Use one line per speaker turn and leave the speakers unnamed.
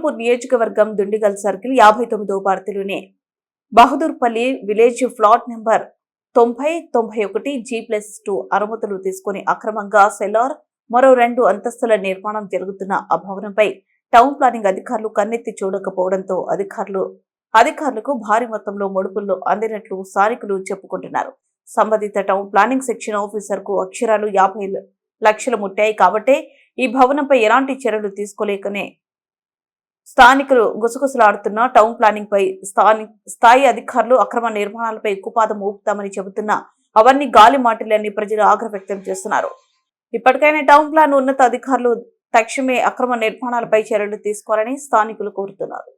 హిందూపూర్ నియోజకవర్గం దుండిగల్ సర్కిల్ 59వ పరిధిలోని Bahadurpally village flat number 9091G+2 అనుమతులు తీసుకుని అక్రమంగా సెల్లార్ మరో 2 అంతస్తుల నిర్మాణం జరుగుతున్న ఆ భవనంపై టౌన్ ప్లానింగ్ అధికారులు కన్నెత్తి చూడకపోవడంతో అధికారులకు భారీ మొత్తంలో ముడుపుల్లో అందినట్లు స్థానికులు చెప్పుకుంటున్నారు. సంబంధిత టౌన్ ప్లానింగ్ సెక్షన్ ఆఫీసర్ కు అక్షరాలు 50 లక్షలు ముట్టాయి కాబట్టే ఈ భవనంపై ఎలాంటి చర్యలు తీసుకోలేకనే స్థానికులు గుసగుసలాడుతున్న టౌన్ ప్లానింగ్ పై స్థాయి అధికారులు అక్రమ నిర్మాణాలపై కుపాదం ఊపుతామని చెబుతున్నా అవన్నీ గాలి మాటలని ప్రజలు ఆగ్రహం వ్యక్తం చేస్తున్నారు. ఇప్పటికైనా టౌన్ ప్లాన్ ఉన్నత అధికారులు తక్షణమే అక్రమ నిర్మాణాలపై చర్యలు తీసుకోవాలని స్థానికులు కోరుతున్నారు.